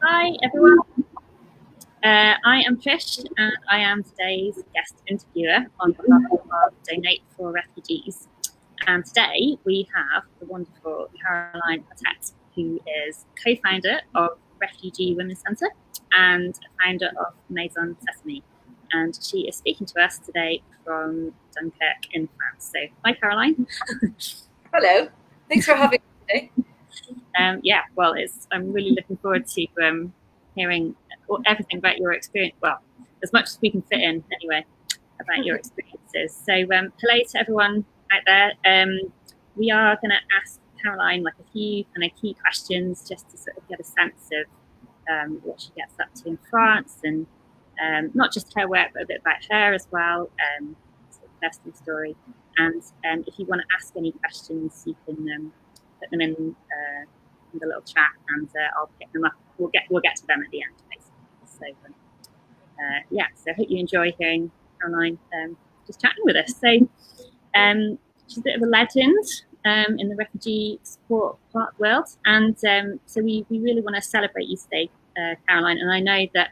Hi everyone, I am Trish and I am today's guest interviewer on behalf of Donate for Refugees. And today we have the wonderful Caroline Patet, who is co-founder of Refugee Women's Centre and a founder of Maison Sesame. And she is speaking to us today from Dunkirk in France. So hi Caroline. Hello, thanks for having me today. I'm really looking forward to hearing everything about your experience. Well, as much as we can fit in, anyway, about your experiences. So, hello to everyone out there. We are going to ask Caroline like a few kind of key questions just to sort of get a sense of what she gets up to in France, and not just her work, but a bit about her as well, sort of personal story. And if you want to ask any questions, you can put them in the little chat, and I'll pick them up. We'll get to them at the end, basically. So so I hope you enjoy hearing Caroline just chatting with us. So she's a bit of a legend in the refugee support world, and so we really want to celebrate you today, Caroline. And I know that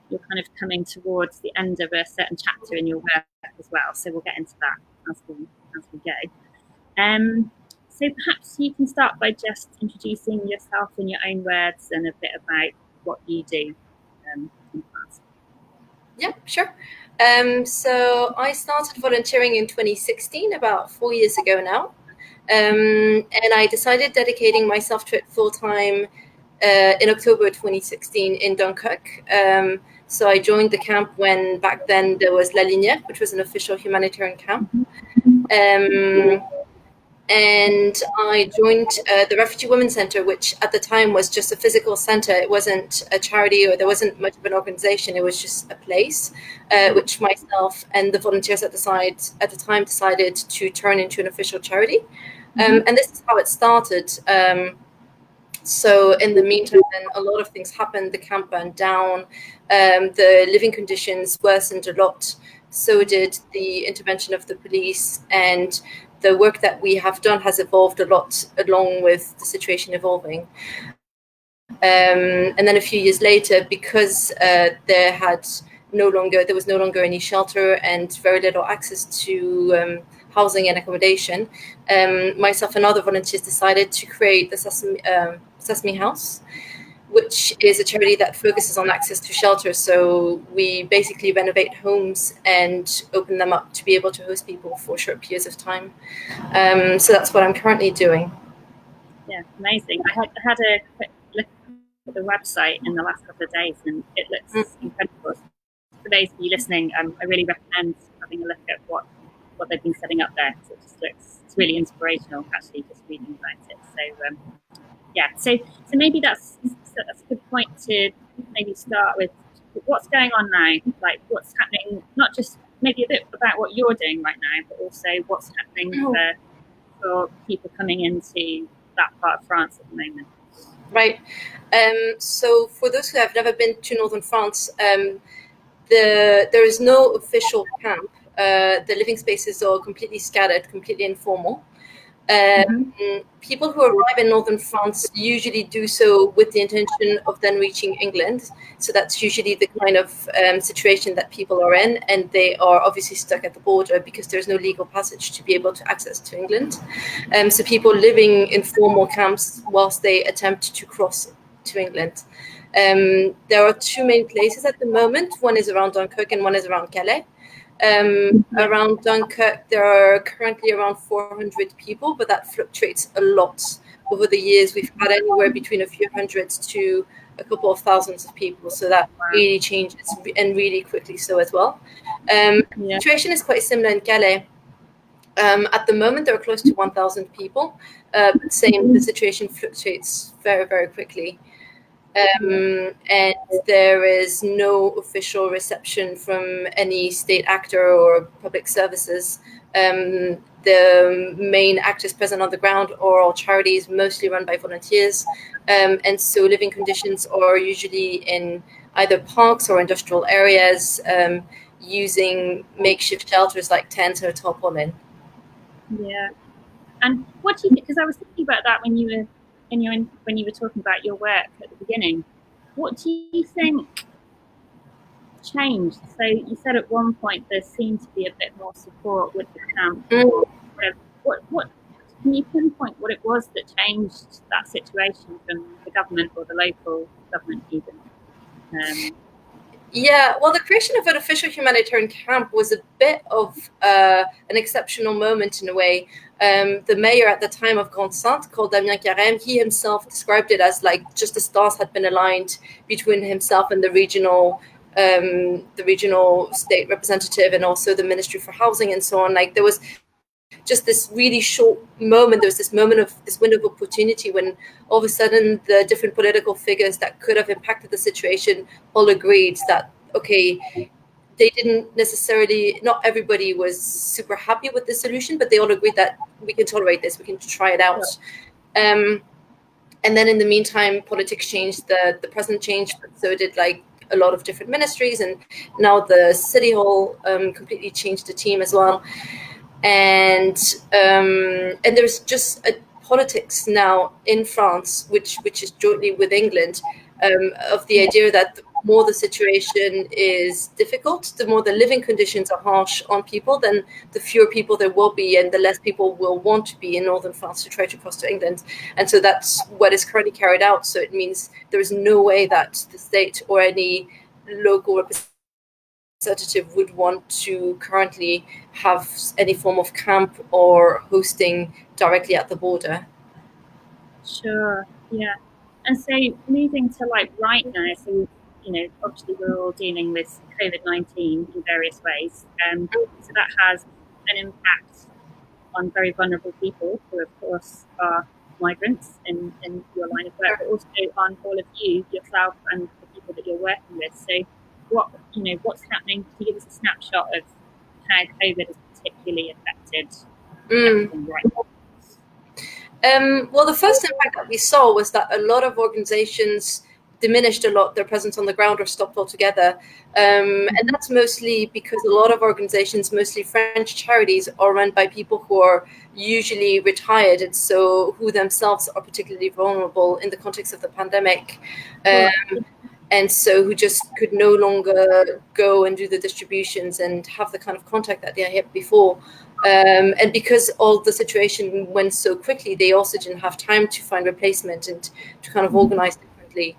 you're kind of coming towards the end of a certain chapter in your work as well. So we'll get into that as we go. So perhaps you can start by just introducing yourself in your own words and a bit about what you do in France. Yeah, sure. So I started volunteering in 2016, about 4 years ago now. And I decided dedicating myself to it full-time in October 2016 in Dunkirk. So I joined the camp when back then there was La Ligne, which was an official humanitarian camp. And I joined the Refugee Women's Centre, which at the time was just a physical centre. It wasn't a charity, or there wasn't much of an organisation. It was just a place, which myself and the volunteers at the time decided to turn into an official charity. And this is how it started. So in the meantime, then a lot of things happened. The camp burned down. The living conditions worsened a lot. So did the intervention of the police, and the work that we have done has evolved a lot along with the situation evolving. And then a few years later, because there was no longer any shelter and very little access to housing and accommodation, myself and other volunteers decided to create the Sesame House, which is a charity that focuses on access to shelter. So we basically renovate homes and open them up to be able to host people for short periods of time. So that's what I'm currently doing. Yeah, amazing. I had a quick look at the website in the last couple of days, and it looks incredible. For those of you listening, I really recommend having a look at what they've been setting up there. It's really inspirational, actually, just reading about it. So so maybe that's a good point to maybe start with. What's going on now? Like what's happening, not just maybe a bit about what you're doing right now, but also what's happening for people coming into that part of France at the moment. Right. So for those who have never been to northern France, there is no official camp. The living spaces are completely scattered, completely informal. People who arrive in northern France usually do so with the intention of then reaching England. So that's usually the kind of situation that people are in, and they are obviously stuck at the border because there's no legal passage to be able to access to England. So people living in formal camps whilst they attempt to cross to England. There are two main places at the moment. One is around Dunkirk and one is around Calais. Around Dunkirk, there are currently around 400 people, but that fluctuates a lot. Over the years, we've had anywhere between a few hundreds to a couple of thousands of people. So that really changes, and really quickly so as well. The situation is quite similar in Calais. At the moment, there are close to 1,000 people. But the situation fluctuates very, very quickly. And there is no official reception from any state actor or public services. The main actors present on the ground are all charities, mostly run by volunteers. And so living conditions are usually in either parks or industrial areas, using makeshift shelters like tents or tarpaulin. Yeah. And what do you think? Because I was thinking about that when you were talking about your work at the beginning. What do you think changed? So you said at one point there seemed to be a bit more support with the camp. Or what can you pinpoint what it was that changed that situation from the government or the local government even? Yeah, well, the creation of an official humanitarian camp was a bit of an exceptional moment in a way. The mayor at the time of Grande-Sainte, called Damien Carême, he himself described it as like just the stars had been aligned between himself and the regional state representative and also the Ministry for Housing and so on. Like there was just this really short moment. There was this moment of this window of opportunity when all of a sudden the different political figures that could have impacted the situation all agreed that, okay, they didn't necessarily, not everybody was super happy with the solution, but they all agreed that we can tolerate this, we can try it out. And then in the meantime, politics changed, the president changed, but so did like a lot of different ministries, and now the city hall completely changed the team as well. And there's just a politics now in France, which is jointly with England, of the idea that the more the situation is difficult, the more the living conditions are harsh on people, then the fewer people there will be, and the less people will want to be in northern France to try to cross to England. And so that's what is currently carried out. So it means there is no way that the state or any local representative would want to currently have any form of camp or hosting directly at the border. Sure, yeah. And so moving to like right now, so obviously we're all dealing with COVID-19 in various ways. So that has an impact on very vulnerable people who of course are migrants in your line of work, but also on all of you, yourself, and the people that you're working with. So what's happening? Can you give us a snapshot of how COVID has particularly affected everything right now? Well, the first impact that we saw was that a lot of organizations diminished a lot their presence on the ground or stopped altogether. And that's mostly because a lot of organizations, mostly French charities, are run by people who are usually retired, and so who themselves are particularly vulnerable in the context of the pandemic. And so who just could no longer go and do the distributions and have the kind of contact that they had before. And because all the situation went so quickly, they also didn't have time to find replacement and to kind of organize differently.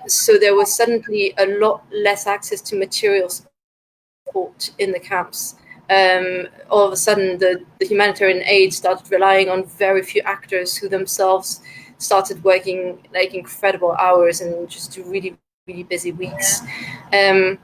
So there was suddenly a lot less access to material support in the camps. All of a sudden, the humanitarian aid started relying on very few actors who themselves started working like incredible hours and just really, really busy weeks. And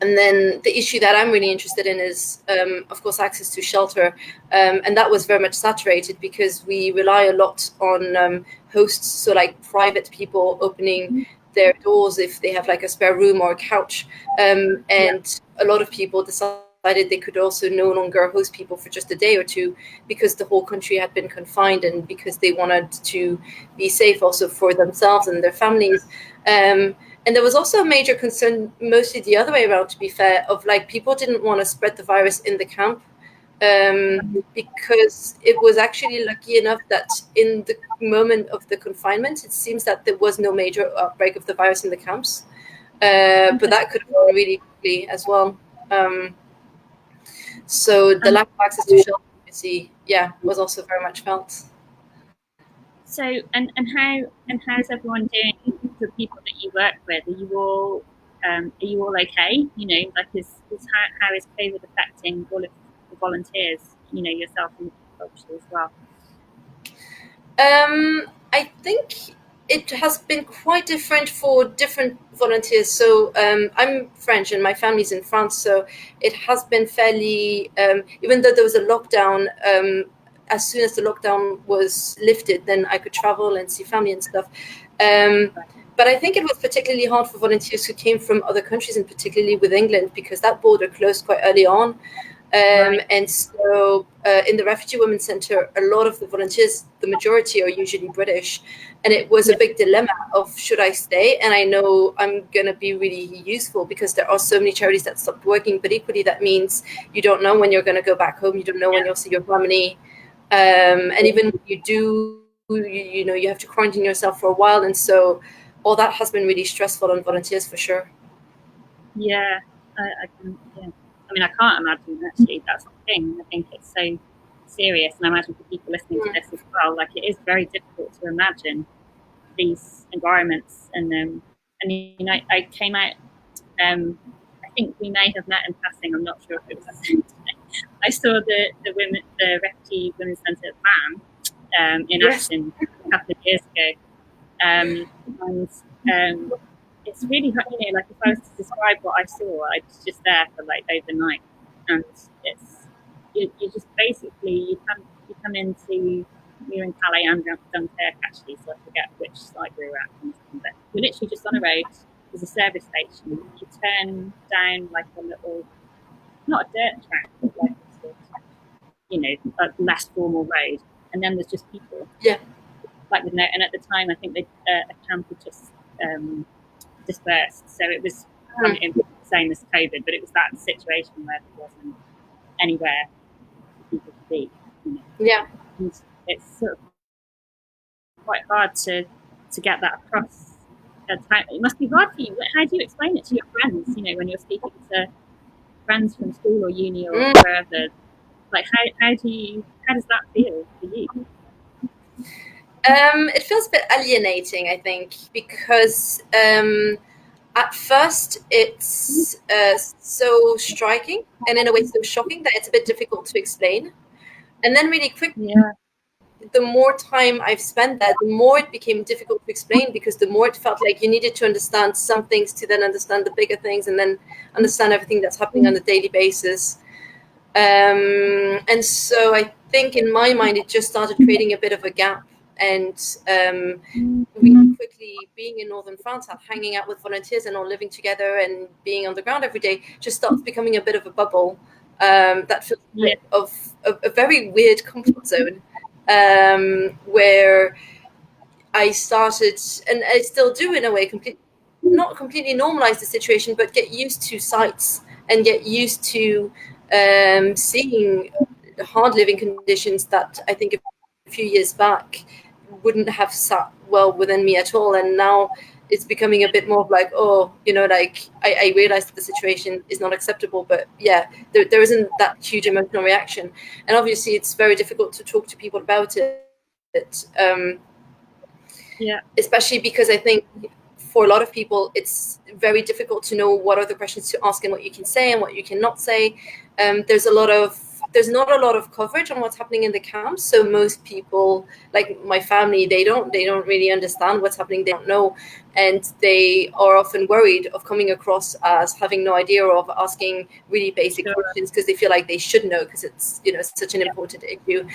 then the issue that I'm really interested in is, of course, access to shelter. And that was very much saturated because we rely a lot on hosts, so like private people opening their doors if they have like a spare room or a couch. And a lot of people decided they could also no longer host people for just a day or two because the whole country had been confined and because they wanted to be safe also for themselves and their families. And there was also a major concern, mostly the other way around, to be fair, of like people didn't want to spread the virus in the camp because it was actually lucky enough that in the moment of the confinement, it seems that there was no major outbreak of the virus in the camps. But that could have gone really quickly as well. So the lack of access to shelter, was also very much felt. So and how's everyone doing? The people that you work with, are you all okay? Like how is COVID affecting all of the volunteers? Yourself and obviously as well. I think it has been quite different for different volunteers. So I'm French and my family's in France, so it has been fairly, even though there was a lockdown, as soon as the lockdown was lifted, then I could travel and see family and stuff. But I think it was particularly hard for volunteers who came from other countries, and particularly with England, because that border closed quite early on. And so in the Refugee Women's Centre, a lot of the volunteers, the majority are usually British. And it was a big dilemma of, should I stay? And I know I'm going to be really useful because there are so many charities that stopped working. But equally, that means you don't know when you're going to go back home. You don't know when you'll see your family. And even when you do, you have to quarantine yourself for a while. And so or that has been really stressful on volunteers for sure. Yeah, I can. Yeah, I mean, I can't imagine actually. That's the thing. I think it's so serious, and I imagine for people listening to this as well, like it is very difficult to imagine these environments. And I mean, I came out. I think we may have met in passing. I'm not sure if it was the same day. I saw the Refugee Women's Centre van in Ashton a couple of years ago, and it's really hard, like if I was to describe what I saw, I was just there for like overnight, and it's you just basically you come into we're in Calais and Dunkirk actually, so I forget which side we were at, but we're literally just on a road. There's a service station. You turn down like a little, not a dirt track, but like a sort of, a less formal road, and then there's just people. Yeah. Like with no, and at the time I think a camp had just dispersed, so it was the same as COVID, but it was that situation where there wasn't anywhere for people to be. Yeah. And it's sort of quite hard to get that across. It must be hard for you. How do you explain it to your friends? When you're speaking to friends from school or uni or wherever, like how does that feel for you? It feels a bit alienating, I think, because at first it's so striking and in a way so shocking that it's a bit difficult to explain. And then really quickly, the more time I've spent there, the more it became difficult to explain, because the more it felt like you needed to understand some things to then understand the bigger things and then understand everything that's happening on a daily basis. And so I think in my mind, it just started creating a bit of a gap. And really quickly, being in northern France, hanging out with volunteers and all living together and being on the ground every day just starts becoming a bit of a bubble that feels a bit of a very weird comfort zone, where I started, and I still do in a way, not completely normalize the situation, but get used to sights and get used to seeing hard living conditions that I think a few years back wouldn't have sat well within me at all. And now it's becoming a bit more of like, like I realize that the situation is not acceptable, but yeah, there isn't that huge emotional reaction. And obviously it's very difficult to talk to people about it. Especially because I think for a lot of people, it's very difficult to know what are the questions to ask and what you can say and what you cannot say. There's not a lot of coverage on what's happening in the camps. So most people, like my family, they don't really understand what's happening. They don't know. And they are often worried of coming across as having no idea, or of asking really basic questions because they feel like they should know, because it's, such an important issue.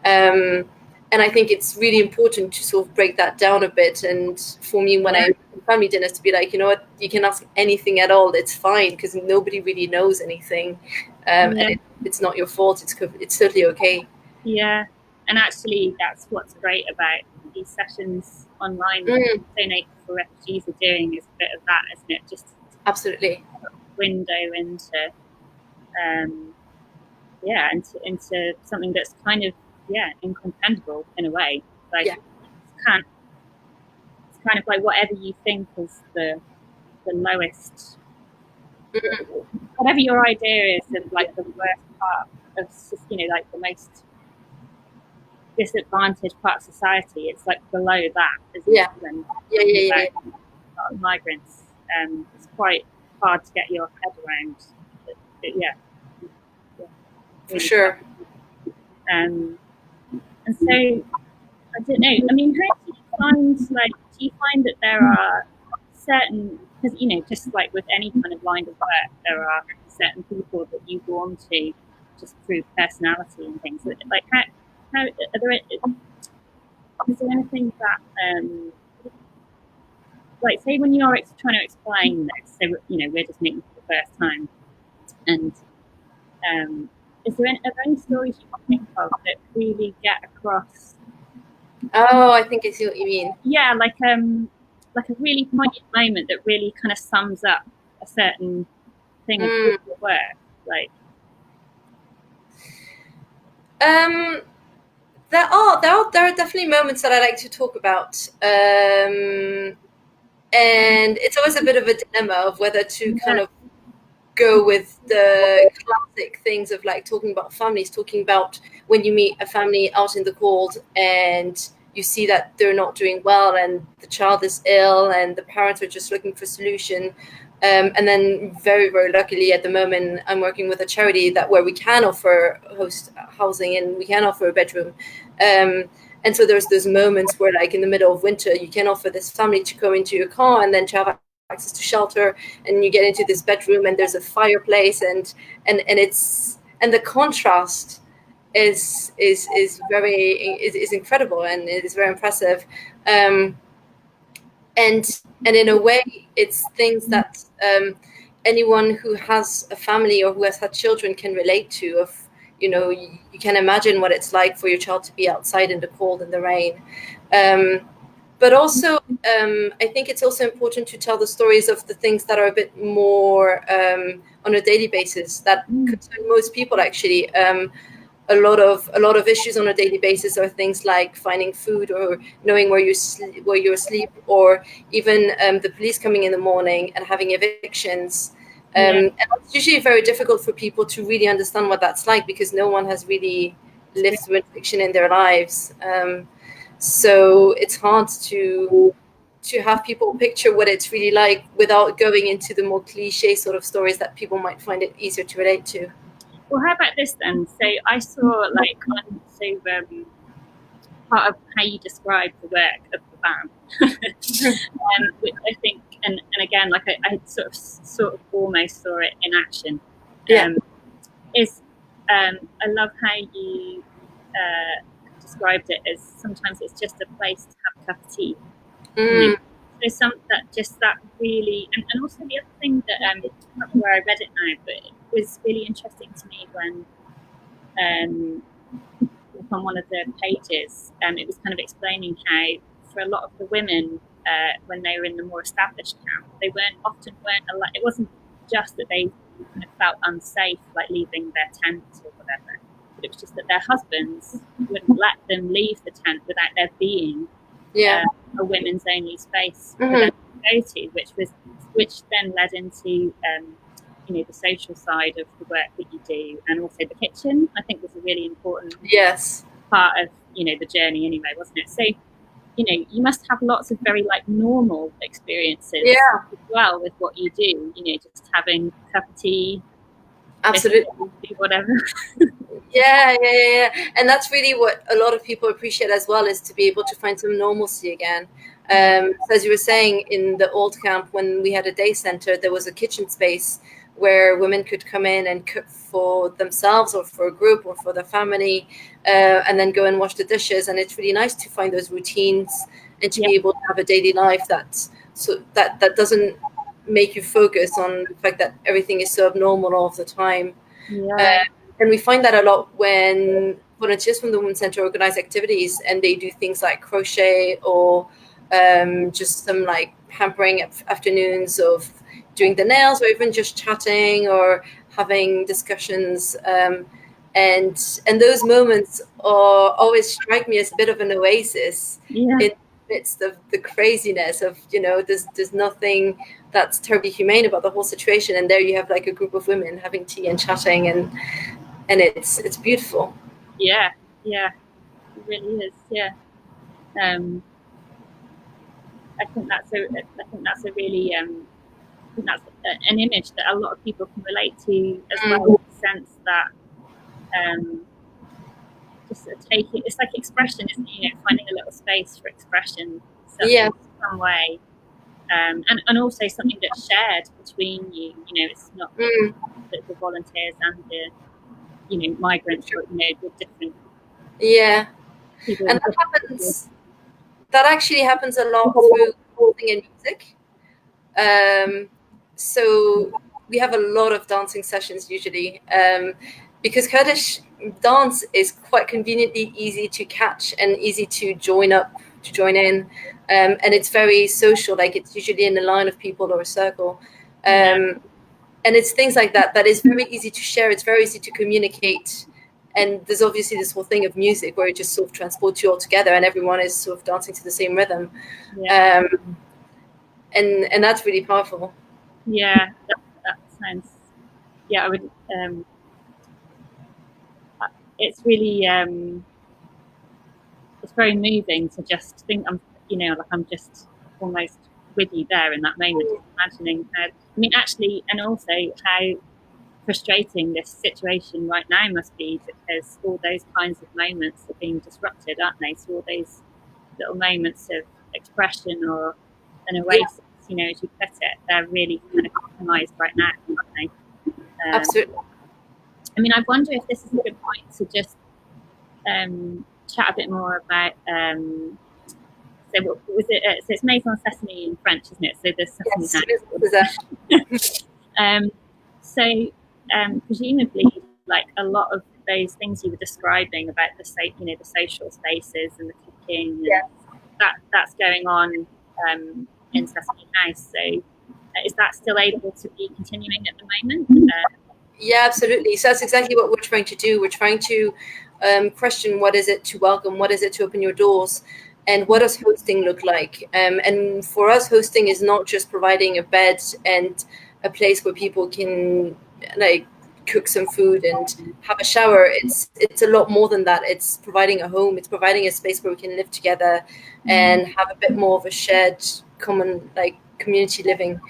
And I think it's really important to sort of break that down a bit. And for me, when I family dinners, to be like, you know what, you can ask anything at all. It's fine, because nobody really knows anything. And it's not your fault. It's totally okay. Yeah. And actually, that's what's great about these sessions online. Donate for Refugees are doing is a bit of that, isn't it? Just absolutely a window into into something that's kind of incomprehensible in a way. Like it's kind of like whatever you think is the lowest, whatever your idea is of like the worst part of, like the most disadvantaged part of society. It's like below that, isn't it? When migrants, it's quite hard to get your head around. But for sure. And so I don't know. I mean, how do you find that there are certain, because just like with any kind of line of work, there are certain people that you go on to just through personality and things. Like how is there anything that like, say when you're trying to explain this, so we're just meeting for the first time, and are there any stories you can think of that really get across? Oh, I think I see what you mean. Yeah, like a really poignant moment that really kind of sums up a certain thing of your work. Like, there are definitely moments that I like to talk about. And it's always a bit of a dilemma of whether to kind of go with the classic things of like talking about families, talking about when you meet a family out in the cold and you see that they're not doing well and the child is ill and the parents are just looking for solution. And then very, very luckily at the moment, I'm working with a charity that where we can offer host housing and we can offer a bedroom. And so there's those moments where like in the middle of winter, you can offer this family to go into your car and then to have access to shelter, and you get into this bedroom and there's a fireplace and it's, and the contrast is incredible and it is very impressive. And in a way it's things that anyone who has a family or who has had children can relate to. Of, you know, you can imagine what it's like for your child to be outside in the cold and the rain. But also, I think it's also important to tell the stories of the things that are a bit more on a daily basis that concern most people. Actually, a lot of issues on a daily basis are things like finding food or knowing where you're asleep, or even the police coming in the morning and having evictions. And it's usually very difficult for people to really understand what that's like because no one has really lived through eviction in their lives. So it's hard to have people picture what it's really like without going into the more cliche sort of stories that people might find it easier to relate to. Well, how about this then? So I saw like part of how you describe the work of the van, which I think, and again, like I sort of almost saw it in action. Is I love how you described it as sometimes it's just a place to have a cup of tea. So that really, and also the other thing that I can't remember where I read it now, but it was really interesting to me when on one of the pages, it was kind of explaining how for a lot of the women when they were in the more established camp, they weren't allowed. It wasn't just that they kind of felt unsafe, like leaving their tents or whatever. It was just that their husbands wouldn't let them leave the tent without there being a women's only space for them to go to, which then led into the social side of the work that you do, and also the kitchen. I think was a really important part of the journey anyway, wasn't it? So you must have lots of very like normal experiences as well with what you do. Just having a cup of tea. Absolutely. Whatever. Yeah. And that's really what a lot of people appreciate as well, is to be able to find some normalcy again. As you were saying, in the old camp, when we had a day center, there was a kitchen space where women could come in and cook for themselves or for a group or for their family, and then go and wash the dishes. And it's really nice to find those routines and to be able to have a daily life that doesn't make you focus on the fact that everything is so abnormal all of the time. And we find that a lot when volunteers from the Women's Center organize activities and they do things like crochet or just some like pampering afternoons of doing the nails, or even just chatting or having discussions. And those moments always strike me as a bit of an oasis in the midst of the craziness of, there's nothing that's terribly humane about the whole situation. And there you have like a group of women having tea and chatting, and it's beautiful. Yeah, it really is. Yeah. I think that's a really that's an image that a lot of people can relate to as well, in the sense that just taking, it's like expression, isn't it? Finding a little space for expression some way, and also something that's shared between you. It's not the volunteers and the migrants, but with different people. And that actually happens a lot through clothing and music. So we have a lot of dancing sessions usually, because Kurdish dance is quite conveniently easy to catch and easy to join in, and it's very social. Like it's usually in a line of people or a circle, and it's things like that is very easy to share. It's very easy to communicate. And there's obviously this whole thing of music where it just sort of transports you all together and everyone is sort of dancing to the same rhythm. and that's really powerful. Yeah, that sounds. Yeah, I would. It's really. It's very moving to just think. I'm just almost with you there in that moment, just imagining how. I mean, actually, and also how frustrating this situation right now must be, because all those kinds of moments are being disrupted, aren't they? So all those little moments of expression or an oasis, as you put it, they're really kind of compromised right now, aren't they? Absolutely. I mean, I wonder if this is a good point to just chat a bit more about. So what was it? So it's Maison Sesame in French, isn't it? So the Sesame House. Presumably, like a lot of those things you were describing about the social spaces and the cooking, and that's going on in Sesame House. So is that still able to be continuing at the moment? Yeah, absolutely. So that's exactly what we're trying to do. We're trying to question what is it to welcome, what is it to open your doors, and what does hosting look like. And for us, hosting is not just providing a bed and a place where people can like cook some food and have a shower. It's a lot more than that. It's providing a home. It's providing a space where we can live together and have a bit more of a shared common like community living.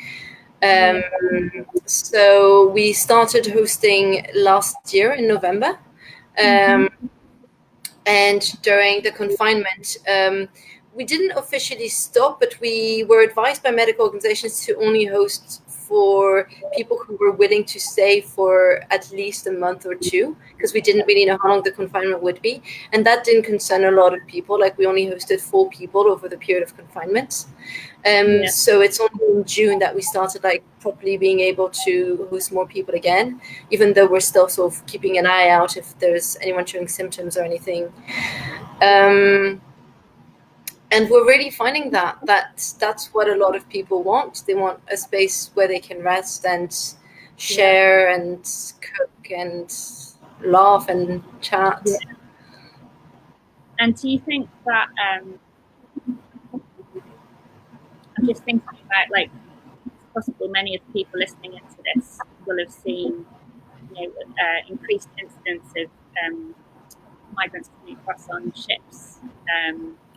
So we started hosting last year in November. And during the confinement, we didn't officially stop, but we were advised by medical organizations to only host for people who were willing to stay for at least a month or two, because we didn't really know how long the confinement would be. And that didn't concern a lot of people. Like, we only hosted 4 people over the period of confinement. So it's only in June that we started like properly being able to host more people again, even though we're still sort of keeping an eye out if there's anyone showing symptoms or anything. And we're really finding that's what a lot of people want. They want a space where they can rest and share and cook and laugh and chat. Yeah. And do you think that I'm just thinking about, like, it's possible many of the people listening into this will have seen, increased incidents of migrants coming across on ships,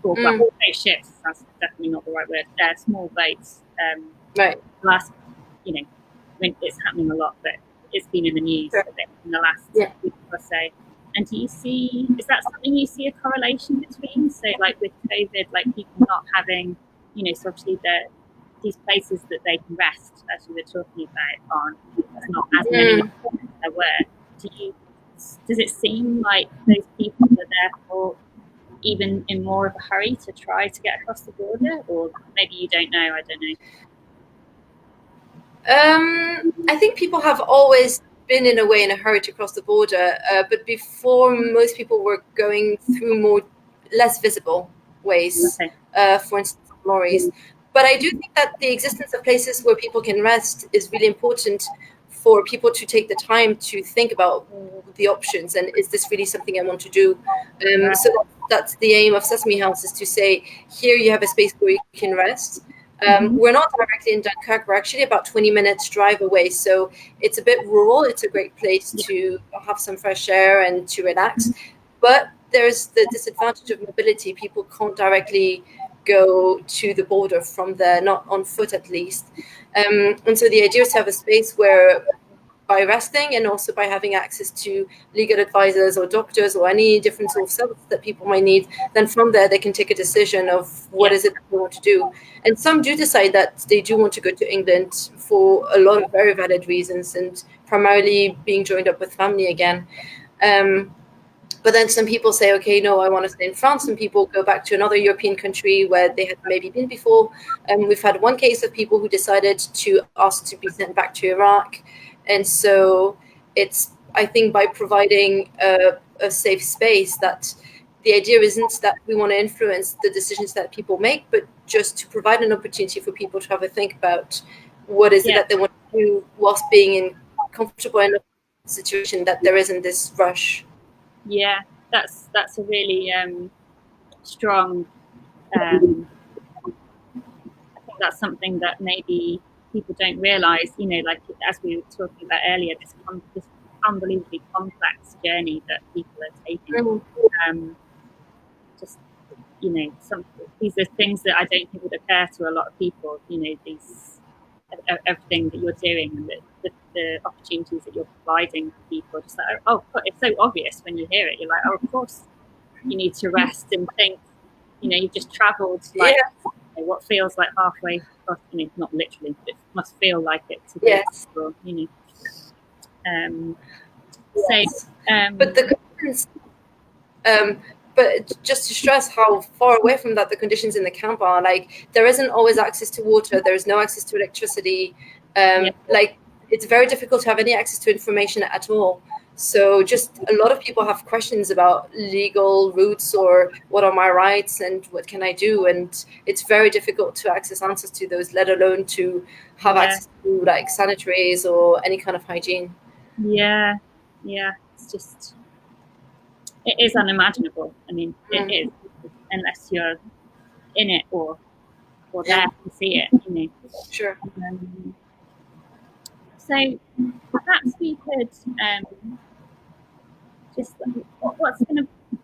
no, ships. That's definitely not the right word. Small boats. Right. Last, I mean, it's happening a lot, but it's been in the news a bit in the last week or so. And is that something you see a correlation between? So, like with COVID, like people not having, so obviously these places that they can rest, as you were talking about, aren't, there's not as many as there were. Does it seem like those people are therefore even in more of a hurry to try to get across the border? Or maybe you don't know, I don't know. I think people have always been in a way in a hurry to cross the border, but before, most people were going through less visible ways, for instance, lorries. But I do think that the existence of places where people can rest is really important for people to take the time to think about the options and is this really something I want to do. So that's the aim of Sesame House, is to say, here you have a space where you can rest. We're not directly in Dunkirk. We're actually about 20 minutes drive away. So it's a bit rural. It's a great place to have some fresh air and to relax. But there's the disadvantage of mobility. People can't directly go to the border from there, not on foot at least. And so the idea is to have a space where, by resting and also by having access to legal advisors or doctors or any different sort of services that people might need, then from there they can take a decision of what is it that they want to do. And some do decide that they do want to go to England for a lot of very valid reasons, and primarily being joined up with family again. But then some people say, okay, no, I want to stay in France. Some people go back to another European country where they had maybe been before. We've had one case of people who decided to ask to be sent back to Iraq. And so it's, I think, by providing a safe space, that the idea isn't that we want to influence the decisions that people make, but just to provide an opportunity for people to have a think about what is it that they want to do whilst being in comfortable enough situation that there isn't this rush. Yeah, that's a really strong. I think that's something that maybe people don't realise. You know, like as we were talking about earlier, this unbelievably complex journey that people are taking. Just, you know, these are things that I don't think would occur to a lot of people. You know, everything that you're doing and the opportunities that you're providing for people. Just like, oh, it's so obvious when you hear it. You're like, oh, of course you need to rest and think. You know, you've just travelled like what feels like halfway across. You know, not literally, but it must feel like it to be possible. You know, but the conditions, but just to stress how far away from that the conditions in the camp are. Like, there isn't always access to water. There is no access to electricity. Like, it's very difficult to have any access to information at all. So just a lot of people have questions about legal routes or what are my rights and what can I do? And it's very difficult to access answers to those, let alone to have access to like sanitaries or any kind of hygiene. Yeah, it's just, it is unimaginable. I mean, it is, unless you're in it or there to see it, you know. Sure. So perhaps we could just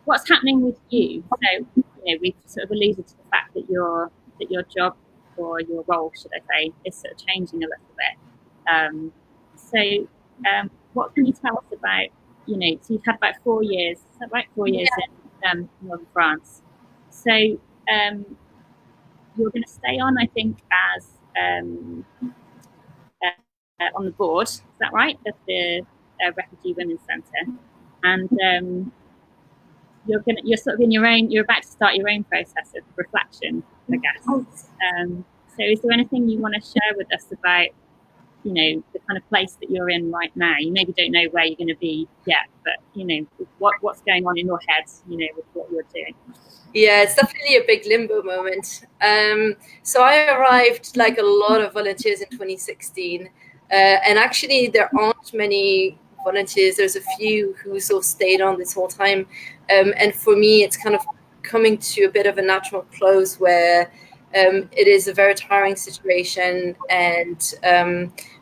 what's happening with you. So, you know, we've sort of alluded to the fact that your job or your role, should I say, is sort of changing a little bit. What can you tell us about, you know, so you've had about 4 years, is that right? 4 years in northern France. So you're going to stay on, I think, as on the board, is that right, of the Refugee Women's Centre, and you're sort of in you're about to start your own process of reflection, I guess. So is there anything you want to share with us about, you know, the kind of place that you're in right now? You maybe don't know where you're going to be yet, but, you know, what's going on in your head, you know, with what you're doing? Yeah, it's definitely a big limbo moment. So I arrived, like a lot of volunteers, in 2016. And actually, there aren't many volunteers. There's a few who sort of stayed on this whole time. And for me, it's kind of coming to a bit of a natural close where it is a very tiring situation, and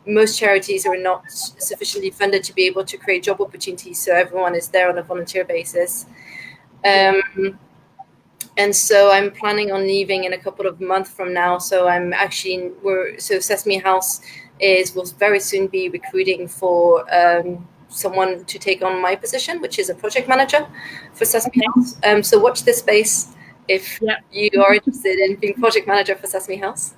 most charities are not sufficiently funded to be able to create job opportunities. So everyone is there on a volunteer basis. And so I'm planning on leaving in a couple of months from now. So Sesame House will very soon be recruiting for someone to take on my position, which is a project manager for Sesame House. So watch this space if you are interested in being project manager for Sesame House.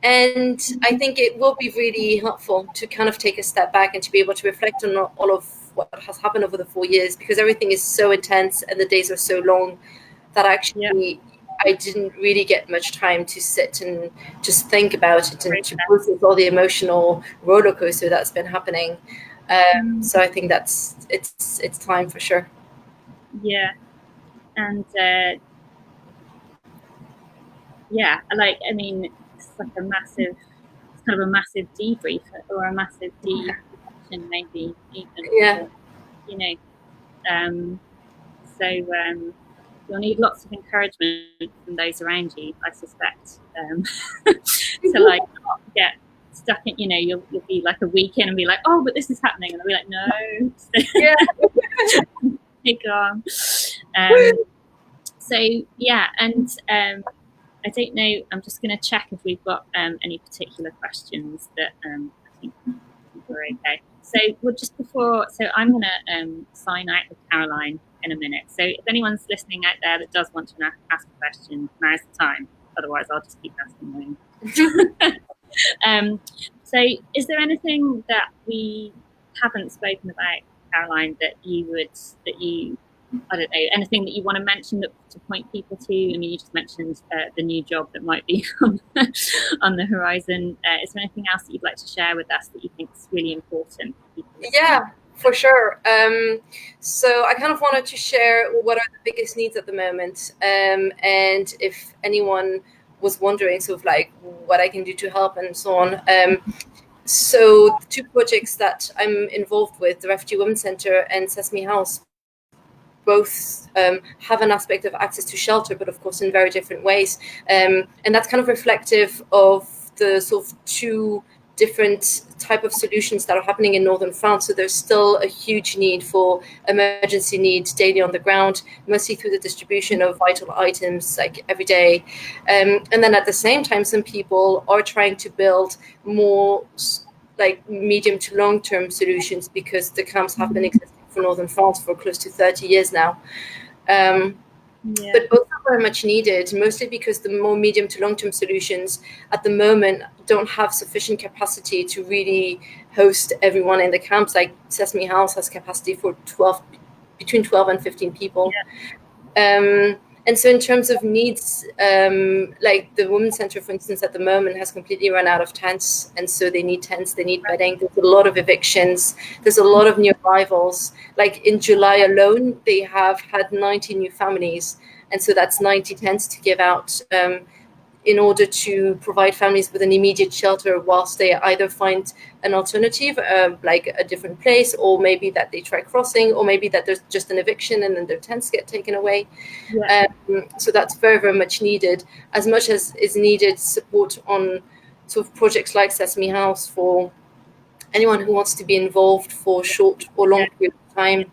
And I think it will be really helpful to kind of take a step back and to be able to reflect on all of what has happened over the 4 years, because everything is so intense and the days are so long that actually I didn't really get much time to sit and just think about it and to process all the emotional roller coaster that's been happening. So I think it's time for sure. Yeah, and I mean, it's like a massive, it's kind of a massive debrief or a massive deflection, maybe even. You know, so you'll need lots of encouragement from those around you, I suspect. To like not get stuck in, you know, you'll be like a week in and be like, oh, but this is happening, and I'll be like, no. Hey, God. So yeah, and I don't know. I'm just going to check if we've got any particular questions that I think we're okay. So I'm going to sign out with Caroline in a minute. So if anyone's listening out there that does want to ask a question, now's the time. Otherwise, I'll just keep asking them. So is there anything that we haven't spoken about, Caroline, that you I don't know, anything that you want to mention to point people to? I mean, you just mentioned the new job that might be on the horizon. Is there anything else that you'd like to share with us that you think is really important? Yeah, for sure. So I kind of wanted to share what are the biggest needs at the moment. And if anyone was wondering sort of like what I can do to help and so on. So the two projects that I'm involved with, the Refugee Women's Centre and Sesame House, both have an aspect of access to shelter, but of course in very different ways. And that's kind of reflective of the sort of two different type of solutions that are happening in northern France. So there's still a huge need for emergency needs daily on the ground, mostly through the distribution of vital items like every day. And then at the same time, some people are trying to build more like medium to long-term solutions, because the camps have been existing for northern France for close to 30 years now. But both are very much needed, mostly because the more medium to long-term solutions at the moment don't have sufficient capacity to really host everyone in the camps. Like Sesame House has capacity for between 12 and 15 people. And so in terms of needs, like the Women's Center, for instance, at the moment has completely run out of tents. And so they need tents, they need bedding. There's a lot of evictions. There's a lot of new arrivals. Like in July alone, they have had 90 new families. And so that's 90 tents to give out in order to provide families with an immediate shelter whilst they either find an alternative, like a different place, or maybe that they try crossing, or maybe that there's just an eviction and then their tents get taken away. So that's very, very much needed, as much as is needed support on sort of projects like Sesame House for anyone who wants to be involved for short or long period of time.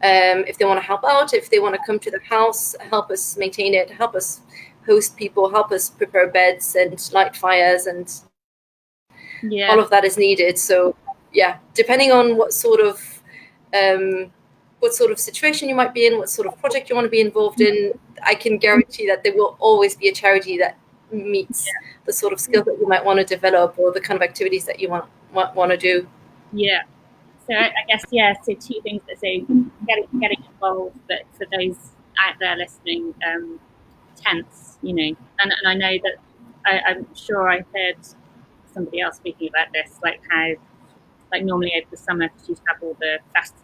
If they want to help out, if they want to come to the house, help us maintain it, help us host people, help us prepare beds and light fires, and all of that is needed. So depending on what sort of situation you might be in, what sort of project you want to be involved in, I can guarantee that there will always be a charity that meets the sort of skills that you might want to develop, or the kind of activities that you want to do. So I guess so two things that say getting involved, but for those out there listening, tents, and I know that I'm sure I heard somebody else speaking about this, like how, like normally over the summer you have all the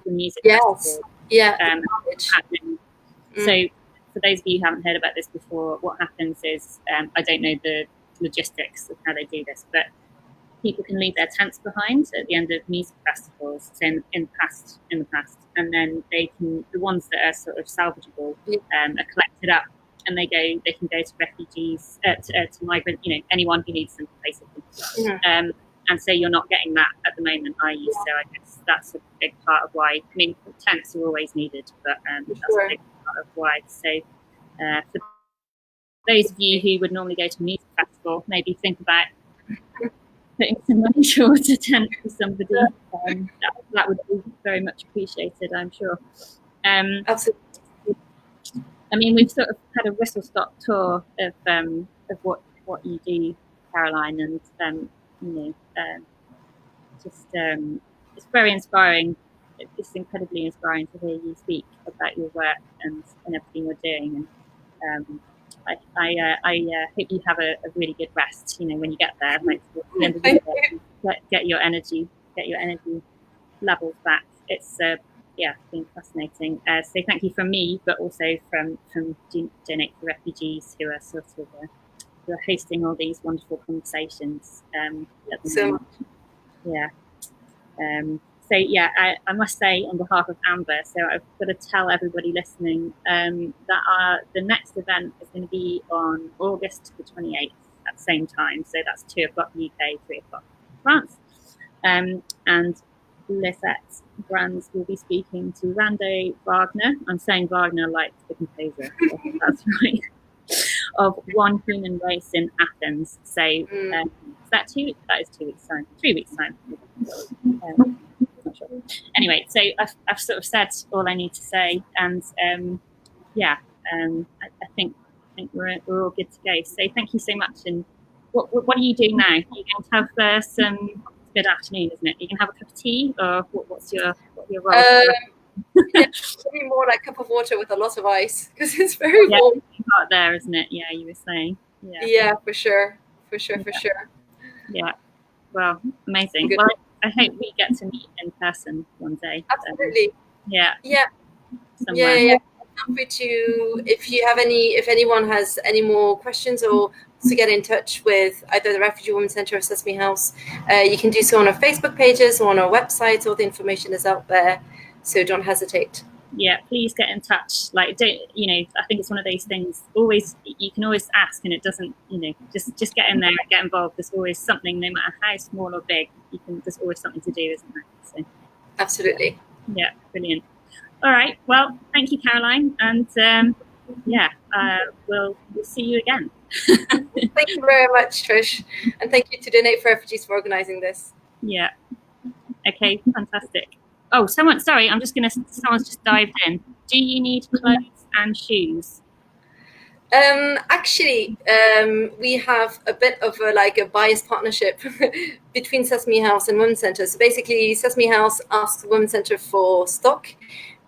music festivals. Happening. So for those of you who haven't heard about this before, what happens is, I don't know the logistics of how they do this, but people can leave their tents behind at the end of music festivals in the past, and then the ones that are sort of salvageable are collected up, and they can go to refugees, to migrant, anyone who needs them, basically. And so you're not getting that at the moment, are you? So I guess that's a big part of why. I mean, tents are always needed, but that's a big part of why. So for those of you who would normally go to a music festival, maybe think about putting some money towards a tent for somebody. That would be very much appreciated, I'm sure. Absolutely. I mean, we've sort of had a whistle-stop tour of what you do, Caroline, and it's very inspiring. It's incredibly inspiring to hear you speak about your work and everything you're doing. And I hope you have a really good rest. When you get there, like at the end of the day, get your energy levels back. It's been fascinating. So thank you from me, but also from Donate for Refugees, who are sort of who are hosting all these wonderful conversations at the moment. I must say, on behalf of Amber, so I've got to tell everybody listening that the next event is going to be on August the 28th at the same time. So that's 2 o'clock UK, 3 o'clock France. And Lisette Brands will be speaking to Rando Wagner. I'm saying Wagner like the composer. That's right. Of One Human Race in Athens. So is that 2 weeks? That is 2 weeks time. 3 weeks time. Not sure. Anyway, so I've sort of said all I need to say, and I think we're all good to go. So thank you so much. And what are you doing now? Are you going to have some? Good afternoon, isn't it? You can have a cup of tea, or what's your role? Maybe more like a cup of water with a lot of ice, because it's very warm out there, isn't it? Yeah, you were saying. Yeah, for sure. Yeah, well, amazing. Good. Well, I hope we get to meet in person one day. Absolutely. Yeah. Somewhere. Yeah. Happy to, if anyone has any more questions or to get in touch with either the Refugee Women's Center or Sesame House, you can do so on our Facebook pages or on our website. All the information is out there, so don't hesitate. Yeah, please get in touch. Like, don't, you know, I think it's one of those things, always, you can always ask and it doesn't, you know, just get in there and get involved. There's always something, no matter how small or big, there's always something to do, isn't there? So, absolutely. Yeah, brilliant. All right, well, thank you, Caroline, and we'll see you again. Thank you very much, Trish, and thank you to Donate for Refugees for organising this. Yeah. Okay, fantastic. Oh, someone's just dived in. Do you need clothes and shoes? Actually, we have a bit of a biased partnership between Sesame House and Women's Centre. So basically, Sesame House asks the Women's Centre for stock,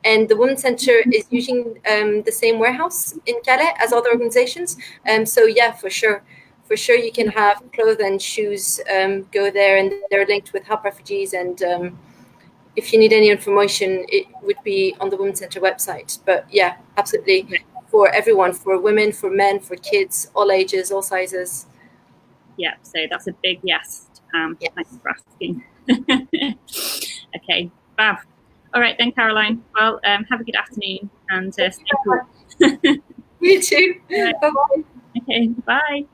and the Women's Centre is using the same warehouse in Calais as other organizations. So yeah, for sure you can have clothes and shoes go there, and they're linked with Help Refugees. And if you need any information, it would be on the Women's Centre website. But yeah, absolutely. Yeah. For everyone, for women, for men, for kids, all ages, all sizes. Yeah, so that's a big yes. Yes. Thanks for asking. Okay, fab. All right then, Caroline. Well, have a good afternoon and stay cool. You too. Right. Bye-bye. Okay, bye.